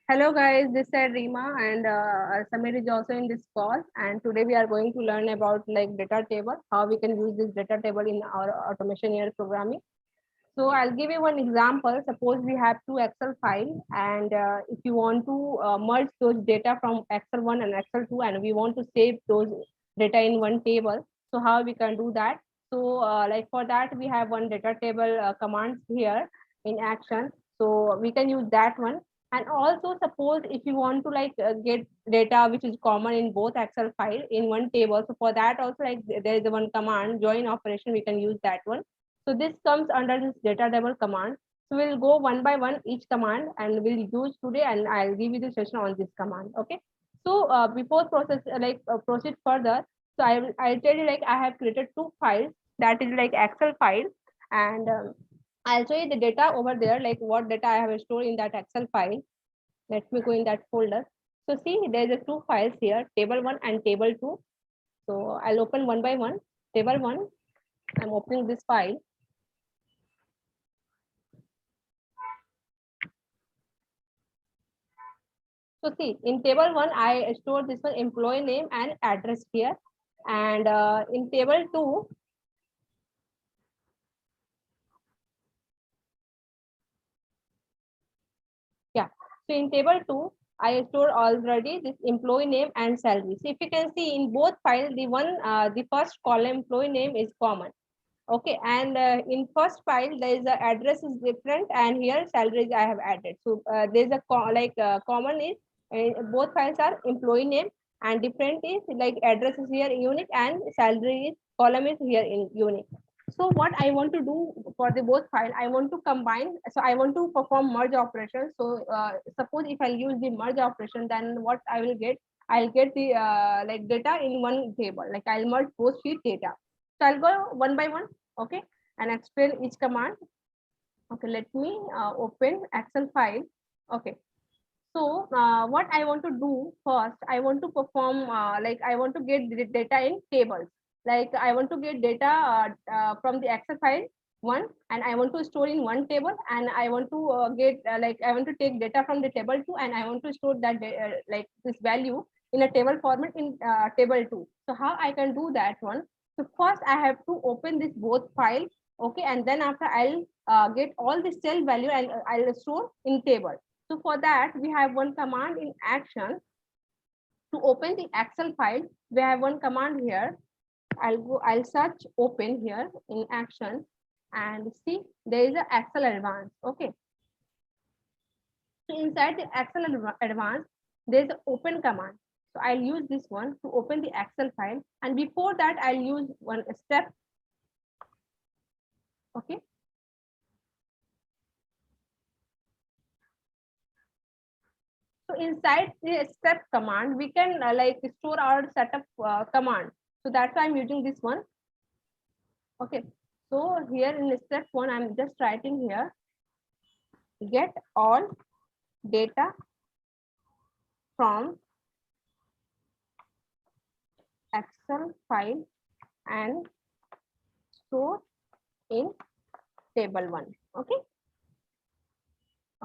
Hello guys, this is Rima and Samir is also in this call, and today we are going to learn about like data table, how we can use this data table in our automation AI programming. So I'll give you one example. Suppose we have two Excel files, and if you want to merge those data from Excel 1 and Excel 2, and we want to save those data in one table, so how we can do that? So like for that, we have one data table commands here in action. So we can use that one. And also suppose if you want to get data which is common in both Excel file in one table. So for that also like there is one command join operation. We can use that one. So this comes under this data table command. So we'll go one by one each command and we'll use today and I'll give you the session on this command. Okay. So before proceed further, so I'll tell you like I have created two files that is like Excel file and I'll show you the data over there like what data I have stored in that Excel file. Let me go in that folder. So see there's a two files here, table 1 and table 2. So I'll open one by one. Table 1, I'm opening this file. So see, in table 1, I store this one employee name and address here. And in table 2, yeah. So in table 2, I store already this employee name and salary. So if you can see in both files, the first column employee name is common. Okay, and in first file, there is the address is different, and here salaries I have added. So there's a common is both files are employee name, and different is like address is here unique and salary is column is here in unique. So what I want to do for the both file, I want to combine. So I want to perform merge operation. So suppose if I use the merge operation, then what I will get? I'll get the like data in one table. Like I'll merge both sheet data. So I'll go one by one, okay, and explain each command. Okay, let me open Excel file. Okay, so what I want to do first, I want to perform like I want to get the data in tables. Like I want to get data from the Excel file one, and I want to store in one table, and I want to get like I want to take data from the table two, and I want to store that like this value in a table format in table two. So how I can do that one? So first I have to open this both file, okay, and then after I'll get all the cell value and I'll store in table. So for that, we have one command in action to open the Excel file. We have one command here. I'll search open here in action and see there is a Excel advanced. Okay. So inside the Excel advanced, there's an open command. So I'll use this one to open the Excel file. And before that, I'll use one step. Okay. So inside the step command, we can like store our setup command. So that's why I'm using this one. Okay. So here in step 1, I'm just writing here, get all data from Excel file and store in table 1. Okay.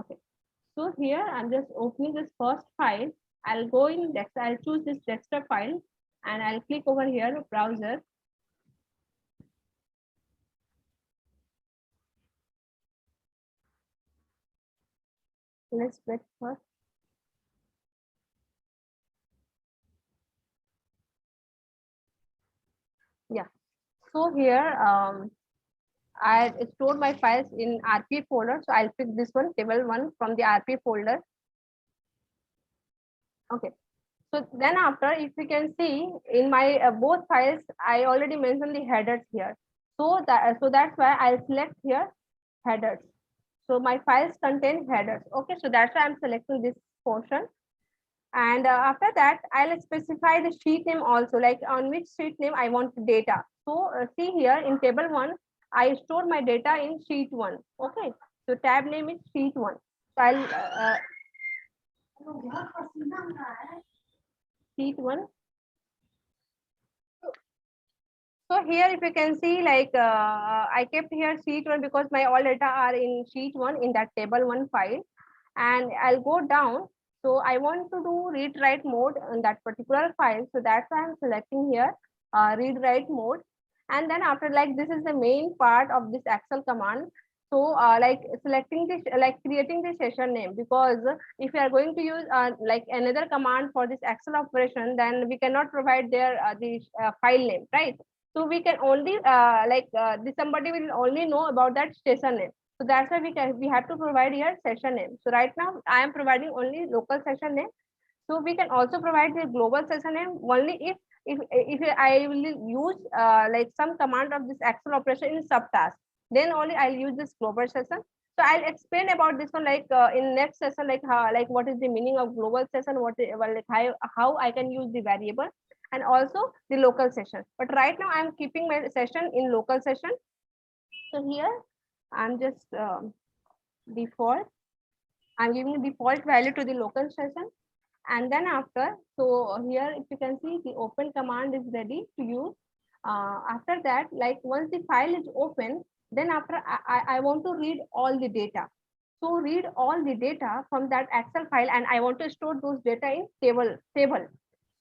Okay. So here I'm just opening this first file. I'll go in I'll choose this desktop file and I'll click over here browser. Let's wait for. Yeah. So here I stored my files in RP folder. So I'll pick this one, table 1 from the RP folder. Okay. So then after, if you can see in my both files, I already mentioned the headers here. So that's why I'll select here headers. So my files contain headers. Okay, so that's why I'm selecting this portion. And after that, I'll specify the sheet name also, like on which sheet name I want the data. So see here in table 1, I store my data in sheet 1. Okay, so tab name is sheet 1. So I'll sheet 1. So here, if you can see, like I kept here sheet 1 because my all data are in sheet 1 in that table 1 file. And I'll go down. So I want to do read write mode in that particular file. So that's why I'm selecting here read write mode. And then after, like, this is the main part of this Excel command. So like selecting this, like creating the session name, because if you are going to use like another command for this Excel operation, then we cannot provide their the file name, right? So we can only somebody will only know about that session name. So that's why we have to provide here session name. So right now I am providing only local session name. So we can also provide the global session name only if I will use like some command of this Excel operation in subtask, then only I'll use this global session. So I'll explain about this one like in next session, like how, like what is the meaning of global session, what is, well, like how I can use the variable and also the local session. But right now I'm keeping my session in local session. So here I'm just default. I'm giving default value to the local session. And then after, so here if you can see the open command is ready to use. After that, like once the file is open, then after I want to read all the data. So read all the data from that Excel file, and I want to store those data in table.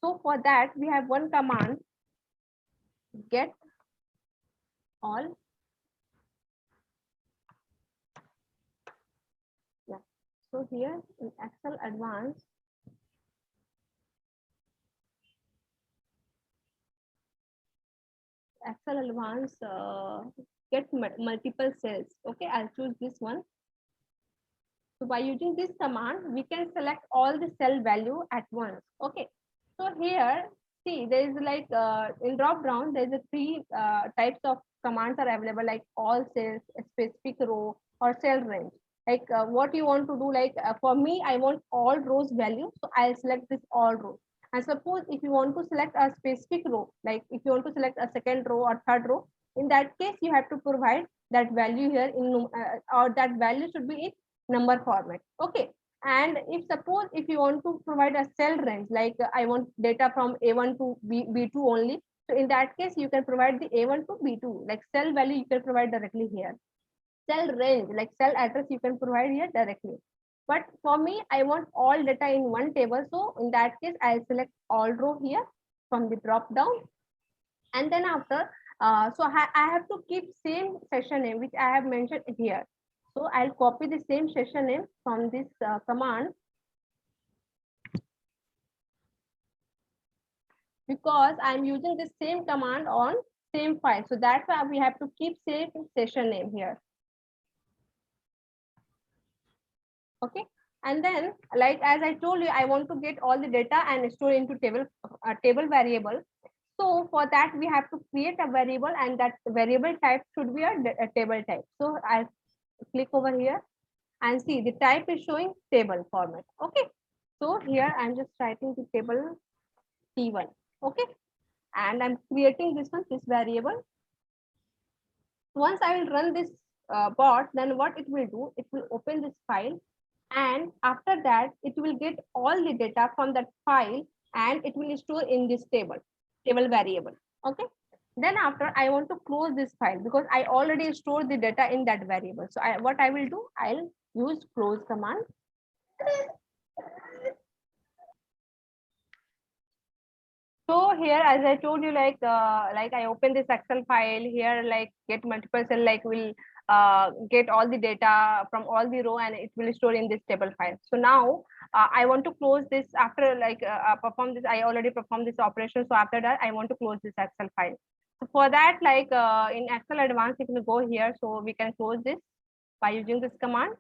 So for that, we have one command, get all. Yeah. So here in Excel Advanced, Excel Advanced get multiple cells. Okay, I'll choose this one. So by using this command, we can select all the cell value at once. Okay. So here, see, there is like in drop down, there is a three types of commands are available, like all cells, a specific row, or cell range. Like what you want to do, like for me, I want all rows value. So I'll select this all rows. And suppose if you want to select a specific row, like if you want to select a second row or third row, in that case, you have to provide that value here in, or that value should be in number format. Okay. And if suppose if you want to provide a cell range, like I want data from A1 to B2 only. So in that case, you can provide the A1 to B2, like cell value you can provide directly here. Cell range, like cell address you can provide here directly. But for me, I want all data in one table. So in that case, I'll select all row here from the drop down. And then after, I have to keep same session name, which I have mentioned here. So I'll copy the same session name from this command, because I'm using the same command on same file. So that's why we have to keep same session name here. Okay. And then, like as I told you, I want to get all the data and store into table variable. So for that, we have to create a variable, and that variable type should be a table type. So I'll click over here and see the type is showing table format. Okay. So here I'm just writing the table T1. Okay. And I'm creating this variable. Once I will run this bot, then what it will do, it will open this file, and after that it will get all the data from that file, and it will store in this table variable. Okay. Then after, I want to close this file because I already stored the data in that variable. So what I will do, I'll use close command. So here, as I told you, like I open this Excel file here, like get multiple cell, like will get all the data from all the row, and it will store in this table file. So now I want to close this after, like perform this. I already performed this operation. So after that, I want to close this Excel file. So for that, like in Excel Advanced, you can go here. So we can close this by using this command.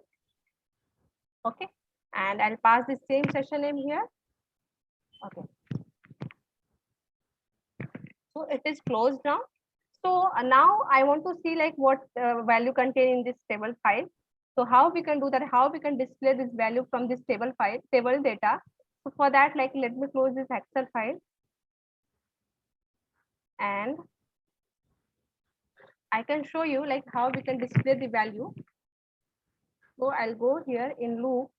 Okay. And I'll pass the same session name here. Okay. So it is closed now. So now I want to see like what value contained in this table file. So how we can do that, how we can display this value from this table data. So for that, like let me close this Excel file, and I can show you like how we can display the value. So I'll go here in loop,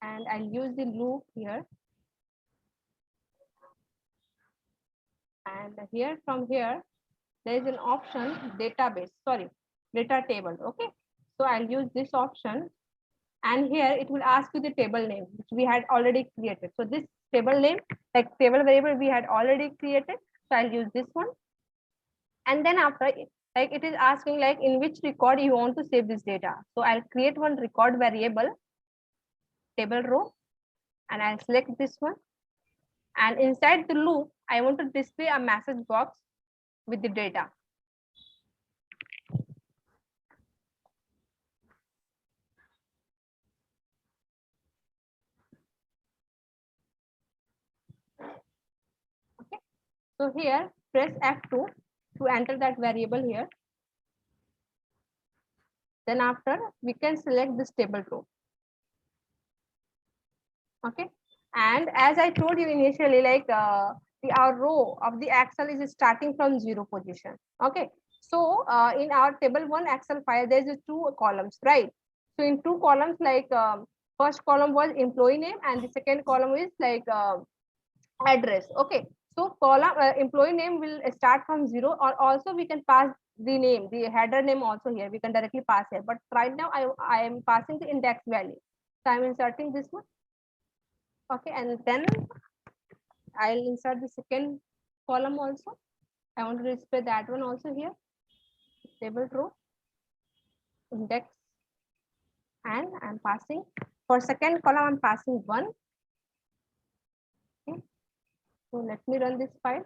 and I'll use the loop here. And here, from here, there is an option data table. Okay. So I'll use this option, and here it will ask you the table name which we had already created. So this table name, like table variable, we had already created. So I'll use this one. And then after, like it is asking like in which record you want to save this data. So I'll create one record variable, table row, and I'll select this one. And inside the loop, I want to display a message box with the data. Okay. So here, press F2 to enter that variable here. Then after, we can select this table row. Okay. And as I told you initially, like our row of the Excel is starting from 0 position. Okay. So in our table 1 Excel file, there's two columns, right? So in two columns, like first column was employee name and the second column is like address. Okay. So column employee name will start from 0, or also we can pass the name, the header name also here. We can directly pass here. But right now I am passing the index value. So I'm inserting this one. Okay, and then I'll insert the second column also. I want to display that one also here. Table row, index, and I'm passing. For second column, I'm passing 1. Okay, so let me run this file.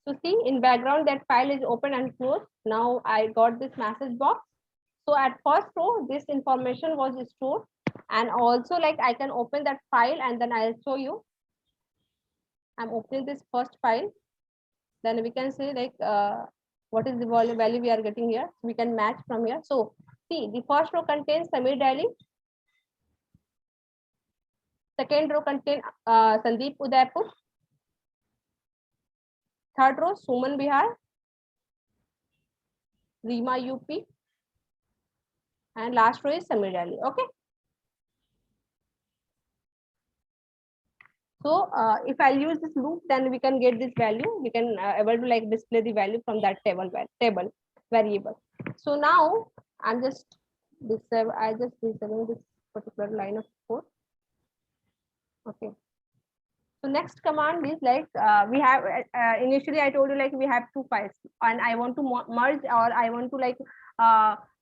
So see, in background, that file is open and closed. Now I got this message box. So at first row, this information was stored, and also like I can open that file and then I'll show you. I'm opening this first file. Then we can say like what is the value we are getting here. We can match from here. So see, the first row contains Samir Daily. Second row contains Sandeep Udaipur. Third row, Suman Bihar, Rima UP, and last row is Samir Daily. Okay. So if I'll use this loop, then we can get this value. We can able to like display the value from that table variable. So now I'm just disabling this particular line of code. Okay. So next command is like we have initially I told you like we have two files and I want to merge, or I want to like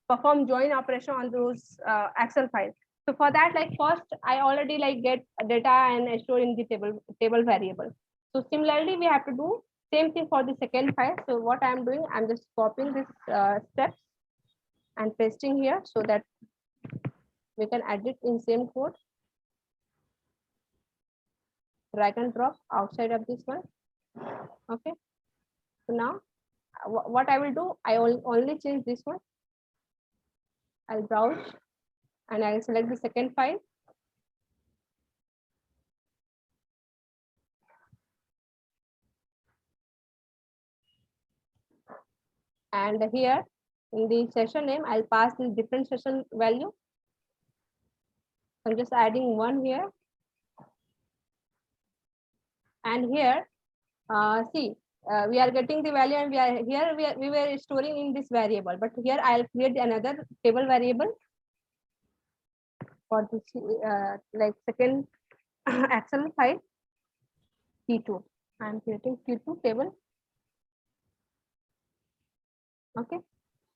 perform join operation on those Excel files. So for that, like first I already like get data and store in the table variable. So similarly, we have to do same thing for the second file. So what I'm doing, I'm just copying this steps and pasting here so that we can edit in same code. Drag and drop outside of this one. Okay. So now what I will do, I will only change this one. I'll browse and I'll select the second file. And here in the session name, I'll pass the different session value. I'm just adding 1 here. And here, see, we are getting the value, and we were storing in this variable. But here I'll create another table variable for this like second Excel file T2. I'm creating T2 table. Okay,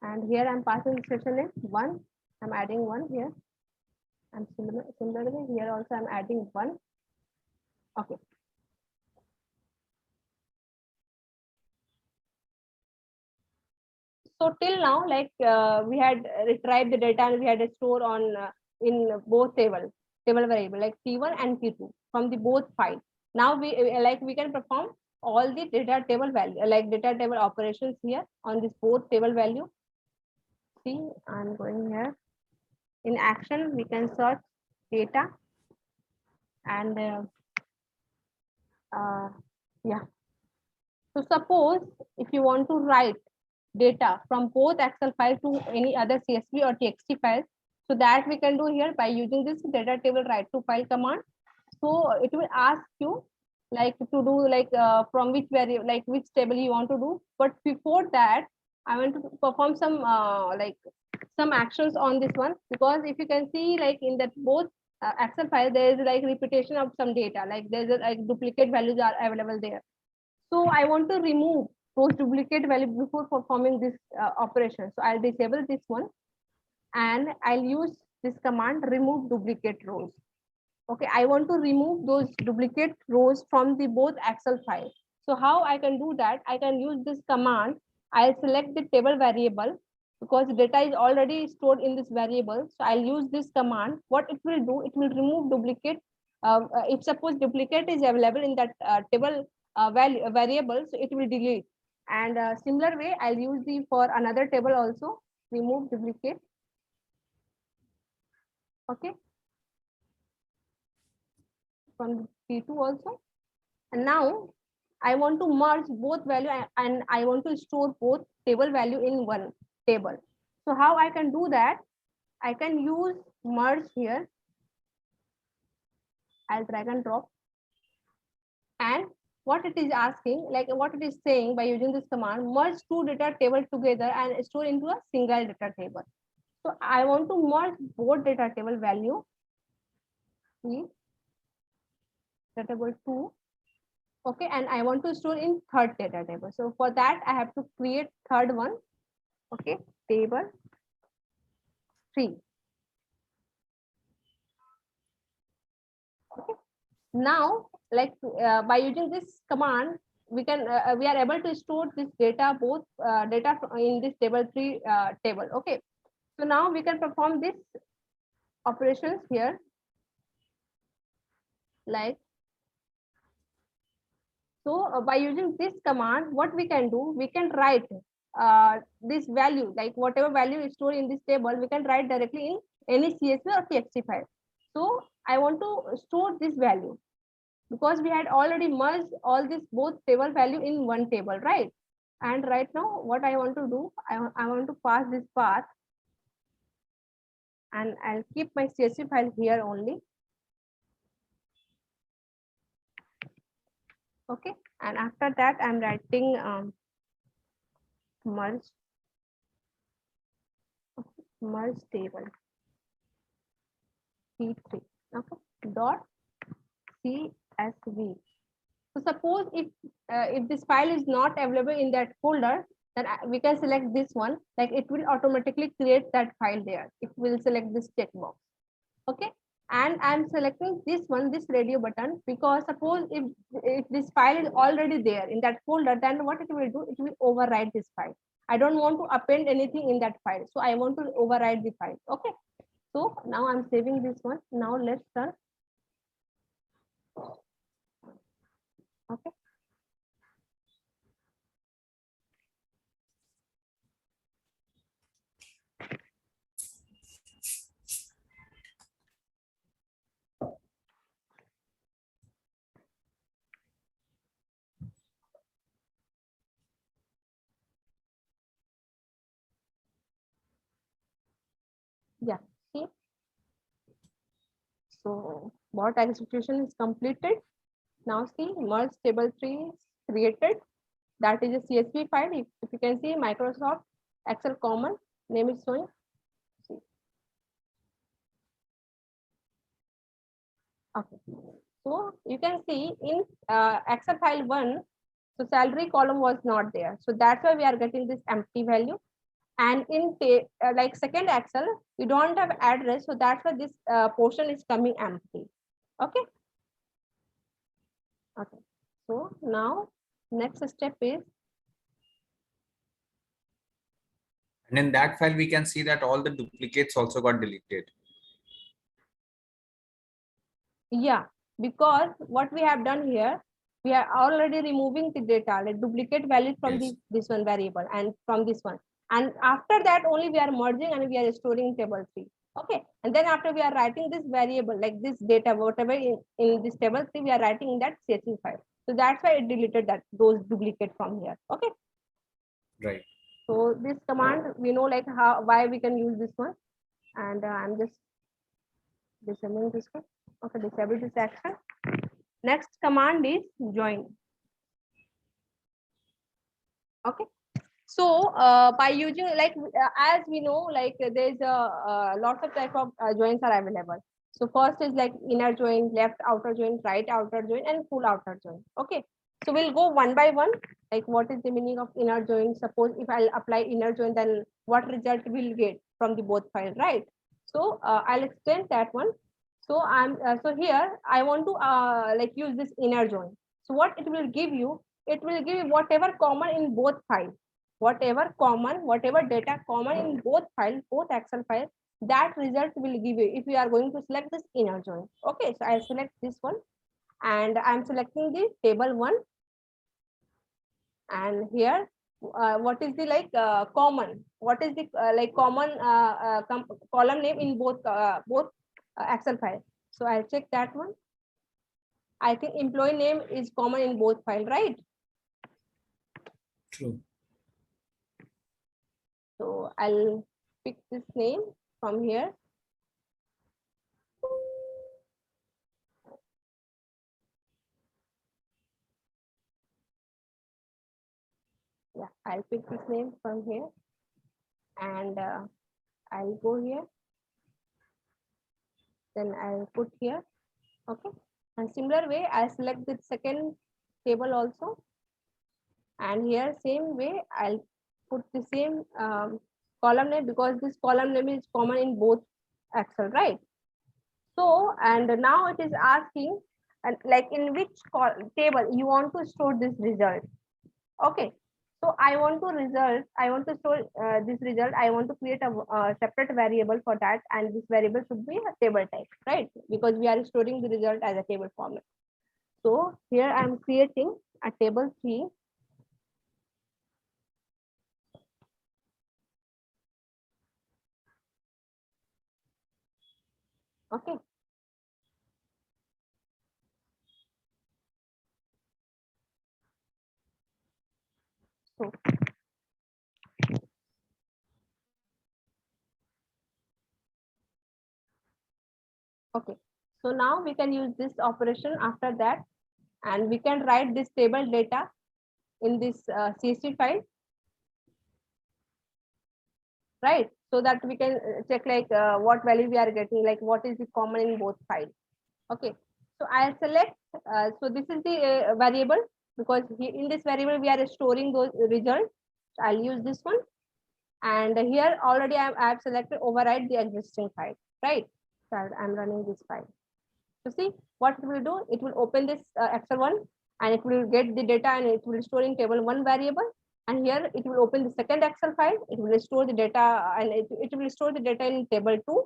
and here I'm passing the session name 1. I'm adding 1 here, and similarly here also I'm adding 1. Okay. So till now, like we had retrieved the data and we had a store on in both table variable like T1 and T2 from the both file. Now we can perform all the data table value like data table operations here on this both table value. See, I'm going here. In action, we can search data And yeah. So suppose if you want to write data from both Excel file to any other CSV or TXT file, so that we can do here by using this data table write to file command. So it will ask you like to do like from which variable, like which table you want to do. But before that, I want to perform some like some actions on this one, because if you can see like in that both Excel file, there is like repetition of some data, like there's a, like duplicate values are available there. So I want to remove those duplicate values before performing this operation. So I'll disable this one and I'll use this command remove duplicate rows. Okay, I want to remove those duplicate rows from the both Excel files. So how I can do that? I can use this command. I'll select the table variable because data is already stored in this variable. So I'll use this command. What it will do, it will remove duplicate. If suppose duplicate is available in that table variable, so it will delete. And similar way, I'll use the for another table also, remove duplicate. Okay. From T2 also. And now I want to merge both value and I want to store both table value in one table. So how I can do that? I can use merge here. I'll drag and drop. And what it is asking, like what it is saying by using this command, merge two data table together and store into a single data table. So I want to merge both data table value. Data table 2. Okay, and I want to store in third data table. So for that, I have to create third one. Okay, table 3. Okay. Now, like by using this command, we are able to store this data, both data in this table 3 table. Okay, so now we can perform this operations here, like so. By using this command, what we can do, we can write this value, like whatever value is stored in this table, we can write directly in any CSV or TXT file. So I want to store this value, because we had already merged all this both table value in one table, right? And right now what I want to do, I want to pass this path and I'll keep my CSV file here only. Okay, and after that I'm writing merge table T3. Okay, dot CSV. So suppose if this file is not available in that folder, then we can select this one, like it will automatically create that file there. It will select this checkbox. Okay, and I'm selecting this one, this radio button, because suppose if this file is already there in that folder, then what it will do, it will override this file. I don't want to append anything in that file, so I want to override the file. Okay, so now I'm saving this one. Now let's run. Okay. Yeah, see. So bot execution is completed. Now see, merge table 3 is created. That is a CSV file. If you can see, Microsoft Excel common name is showing. See. Okay. So you can see in Excel file 1, so salary column was not there. So that's why we are getting this empty value. And in like second Excel, we don't have address. So that's why this portion is coming empty. Okay. Okay. So now next step is. And in that file, we can see that all the duplicates also got deleted. Yeah, because what we have done here, we are already removing the data, like duplicate values from this one variable and from this one. And after that only we are merging and we are storing table 3. Okay, and then after we are writing this variable, like this data, whatever in this table 3, we are writing in that CSV file. So that's why it deleted those duplicate from here. Okay. Right. So this command, we know like why we can use this one, and I'm just disabling this one. Okay, disable this action. Next command is join. Okay. So by using like as we know, like there's a lots of type of joins are available. So first is like inner join, left outer join, right outer join, and full outer join. Okay. So we'll go one by one. Like what is the meaning of inner join? Suppose if I'll apply inner join, then what result we'll get from the both file, right? So I'll explain that one. So so here I want to like use this inner join. So what it will give you? It will give you whatever common in both files, whatever common, whatever data common in both files, both Excel files, that result will give you if you are going to select this inner join. Okay, so I select this one and I'm selecting the table 1, and here what is the like common, what is the like common column name in both Excel files. So I'll check that one. I think employee name is common in both files, right? True. So I'll pick this name from here. Yeah, I'll pick this name from here, and I'll go here, then I'll put here. Okay, and similar way I'll select the second table also, and here same way I'll put the same column name, because this column name is common in both Excel, right? So and now it is asking and like in which table you want to store this result. Okay, so I want to store this result. I want to create a separate variable for that, and this variable should be a table type, right? Because we are storing the result as a table format. So here I'm creating a table 3. Okay. So okay. So now we can use this operation after that, and we can write this table data in this CSV file, right? So that we can check like what value we are getting, like what is the common in both files. Okay, so I'll select, so this is the variable, because in this variable we are storing those results. So I'll use this one, and here already I have selected override the existing file, right? So I'm running this file. So see what it will do, it will open this Excel one, and it will get the data, and it will store in table 1 variable, and here it will open the second Excel file, it will store the data, and it will store the data in table 2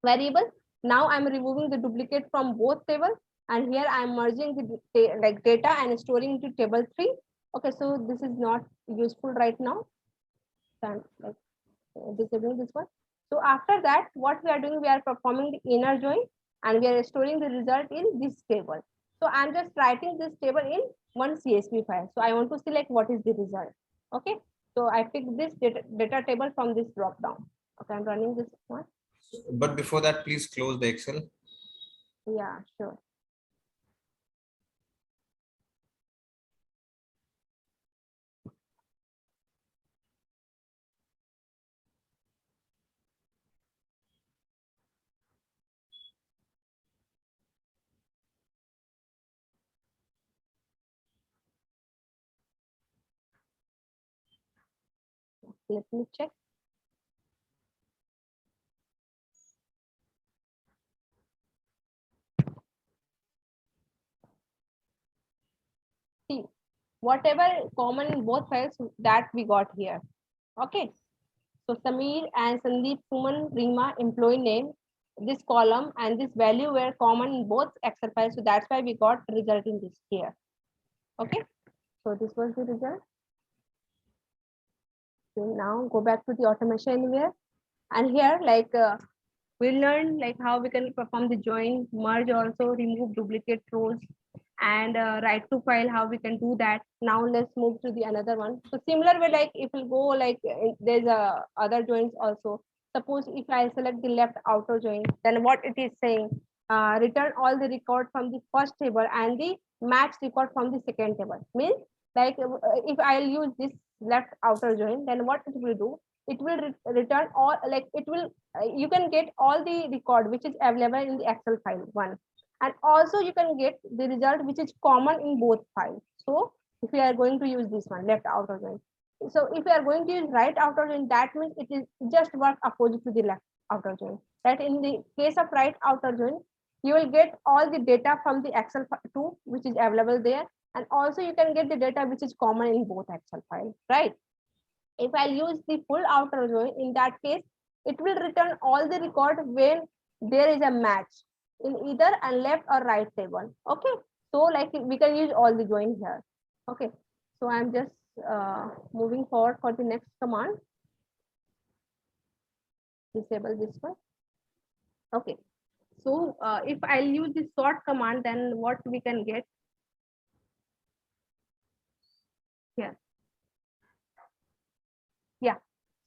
variable. Now I'm removing the duplicate from both tables, and here I'm merging the like data and storing to table 3. Okay, so this is not useful right now. So like disabling this one. So after that, what we are doing, we are performing the inner join, and we are storing the result in this table. So I'm just writing this table in one CSV file. So I want to select what is the result. Okay, so I pick this data table from this drop down. Okay, I'm running this one. But before that, please close the Excel. Yeah, sure. Let me check. See, whatever common in both files, that we got here. Okay. So Samir and Sandeep, Suman, Rima, employee name, this column and this value were common in both Excel files. So that's why we got result in this here. Okay. So this was the result. So now go back to the automation anywhere. And here like We'll learn like how we can perform the join, merge also, remove duplicate rows, and write to file, how we can do that. Now let's move to the another one. So similar way, like if we go like there's a other joins also. Suppose if I select the left outer join, then what it is saying, return all the record from the first table and the match record from the second table. Means like if I'll use this left outer join, then what it will do, it will return all, like it will you can get all the record which is available in the Excel file one, and also you can get the result which is common in both files. So if we are going to use this one, left outer join, so if we are going to use right outer join, that means it is just work opposite to the left outer join. That in the case of right outer join, you will get all the data from the Excel 2 which is available there, and also you can get the data which is common in both Excel files, right? If I'll use the full outer join, in that case, it will return all the record when there is a match in either a left or right table. Okay, so like we can use all the join here. Okay, so I'm just moving forward for the next command. Disable this one. Okay, so if I'll use the sort command, then what we can get here? Yeah.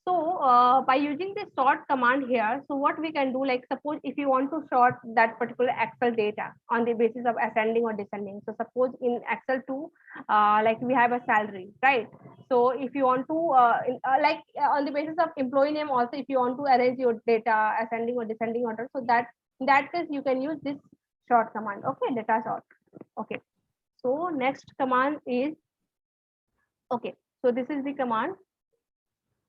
So by using the sort command here, so what we can do, like suppose if you want to sort that particular Excel data on the basis of ascending or descending. So suppose in Excel 2, like we have a salary, right? So if you want to, on the basis of employee name also, if you want to arrange your data ascending or descending order, so that in that case you can use this sort command. Okay, data sort. Okay. So next command is, okay. So this is the command,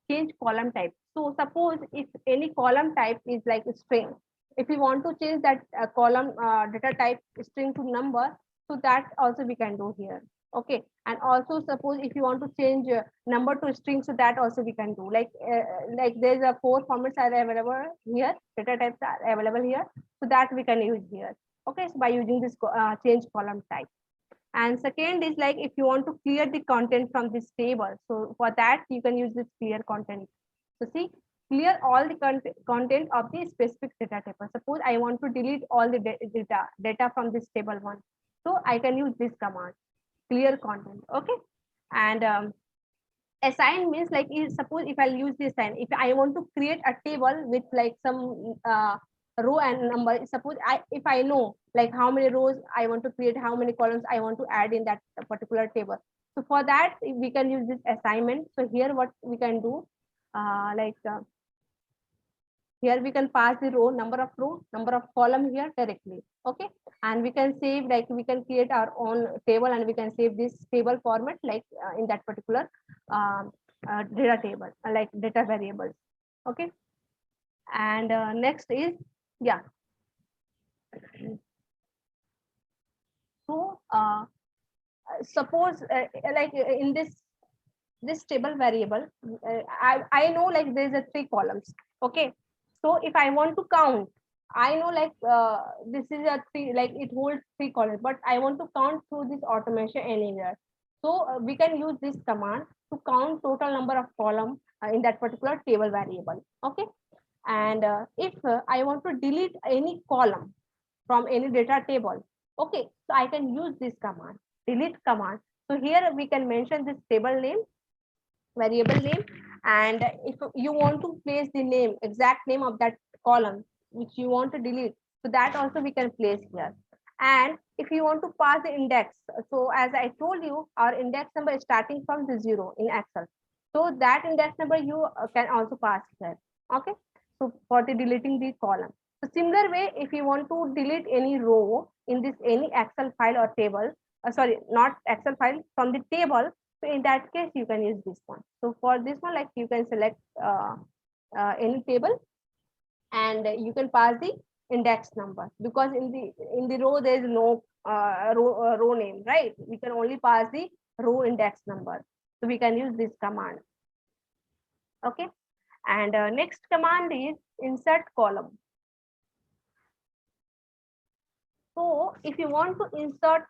change column type. So suppose if any column type is like a string, if you want to change that column data type string to number, so that also we can do here. Okay, and also suppose if you want to change number to string, so that also we can do. Like there's a 4 formats are available here, data types are available here, so that we can use here. Okay, so by using this change column type. And second is like if you want to clear the content from this table, so for that you can use this clear content. So see, clear all the content of the specific data table. Suppose I want to delete all the data from this table one, so I can use this command, clear content. Okay, and assign means like suppose if I'll use this sign, if I want to create a table with like some row and number, suppose if I know like how many rows I want to create, how many columns I want to add in that particular table, so for that we can use this assignment. So here what we can do, here we can pass the number of column here directly. Okay, and we can save, like we can create our own table and we can save this table format like in that particular data table, like data variables. Okay, and next is, yeah, so suppose like in this table variable, I know like there's a 3 columns. Okay, so if I want to count, I know like this is a 3, like it holds 3 columns, but I want to count through this automation anywhere. So we can use this command to count total number of column in that particular table variable. Okay, and if I want to delete any column from any data table, okay, so I can use this command, delete command. So here we can mention this table name, variable name, and if you want to place the name, exact name of that column which you want to delete, so that also we can place here. And if you want to pass the index, so as I told you, our index number is starting from the 0 in Excel, so that index number you can also pass here. Okay, so for the deleting the column. So similar way, if you want to delete any row in this any Excel file or table, sorry, not Excel file, from the table, so in that case you can use this one. So for this one, like you can select any table and you can pass the index number, because in the row there is no row name, right? We can only pass the row index number, so we can use this command. Okay, and next command is insert column. So if you want to insert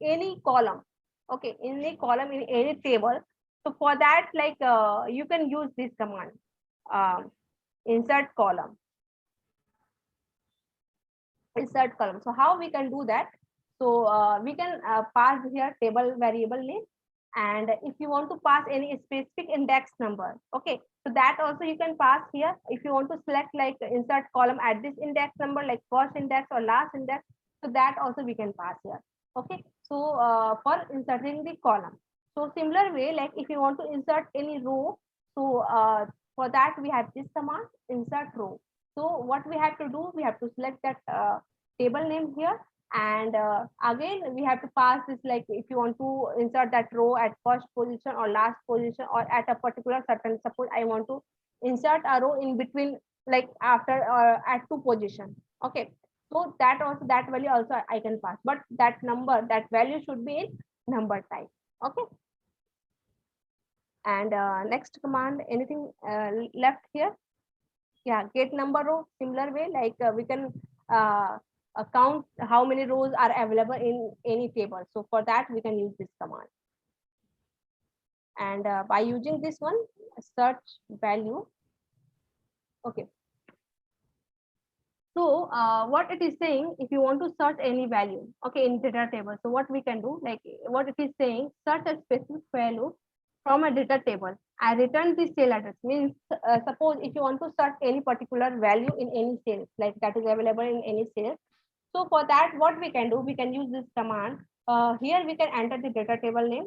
any column, okay, any column in any table, so for that, like you can use this command, insert column. insert column. So how we can do that? So we can pass here table variable name, and if you want to pass any specific index number, okay, so that also you can pass here. If you want to select like insert column at this index number, like first index or last index, so that also we can pass here. Okay, so for inserting the column, so similar way, like if you want to insert any row, so for that we have this command, insert row. So what we have to do, we have to select that table name here, and again we have to pass this, like if you want to insert that row at first position or last position or at a particular certain, suppose I want to insert a row in between, like after at 2 position, okay, so that also, that value also I can pass, but that number, that value should be in number type. Okay, and next command, anything left here? Yeah, get number row, similar way, like we can count how many rows are available in any table. So for that we can use this command, and by using this one, search value. Okay, so what it is saying, if you want to search any value, okay, in data table, so what we can do, like what it is saying, search a specific value from a data table. I return the cell address, means suppose if you want to search any particular value in any cell, like that is available in any cell. So for that, what we can do, we can use this command. Here we can enter the data table name,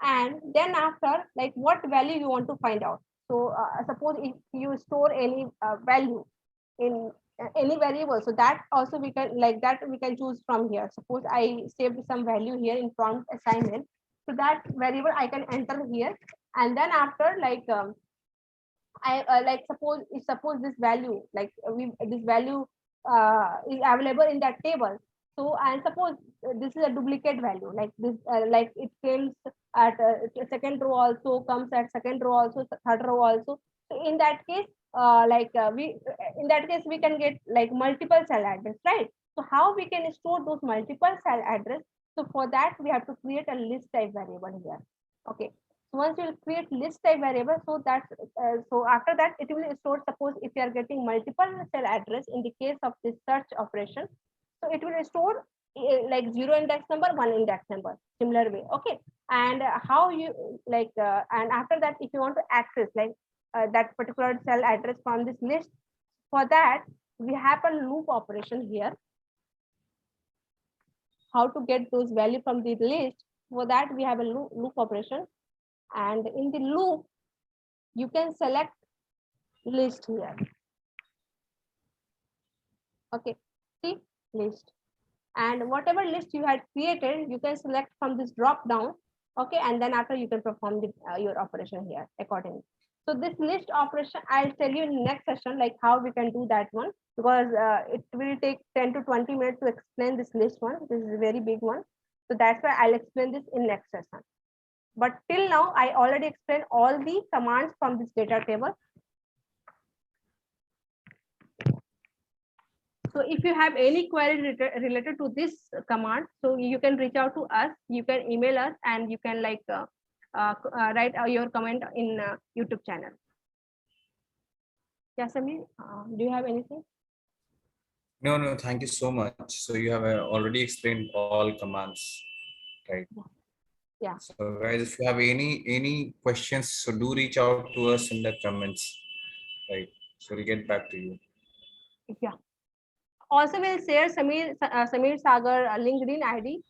and then after, like what value you want to find out. So suppose if you store any value in any variable, so that also we can, like that we can choose from here. Suppose I saved some value here in prompt assignment, so that variable I can enter here, and then after, like I like suppose this value, like this value is available in that table. So and suppose this is a duplicate value, like this, like it comes at second row also, comes at second row also, third row also. So in that case, we in that case we can get like multiple cell address, right? So how we can store those multiple cell address? So for that we have to create a list type variable here. Okay. So once you create list type variable, so that so after that it will store, suppose if you are getting multiple cell address in the case of this search operation, so it will store like 0 index number, 1 index number, similar way. Okay, and how you like and after that, if you want to access like that particular cell address from this list, for that we have a loop operation here. How to get those value from the list? For that we have a loop operation, and in the loop you can select list here. Okay, see list, and whatever list you had created, you can select from this drop down. Okay, and then after you can perform the your operation here accordingly. So this list operation I'll tell you in next session, like how we can do that one, because it will take 10 to 20 minutes to explain this list one. This is a very big one, so that's why I'll explain this in next session. But till now I already explained all the commands from this data table. So if you have any query related to this command, so you can reach out to us, you can email us, and you can like write your comment in YouTube channel. Yes, Samir, do you have anything? No, thank you so much. So you have already explained all commands, right? Yeah. So guys, if you have any questions, so do reach out to us in the comments, right? So we'll get back to you. Yeah. Also, we'll share Samir Sagar LinkedIn ID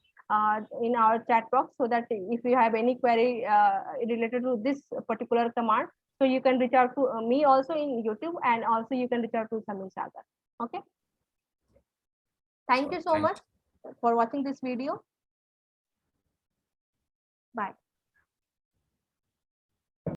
in our chat box, so that if you have any query related to this particular command, so you can reach out to me also in YouTube, and also you can reach out to Samir Sagar. Okay. Thank you so much for watching this video. Bye.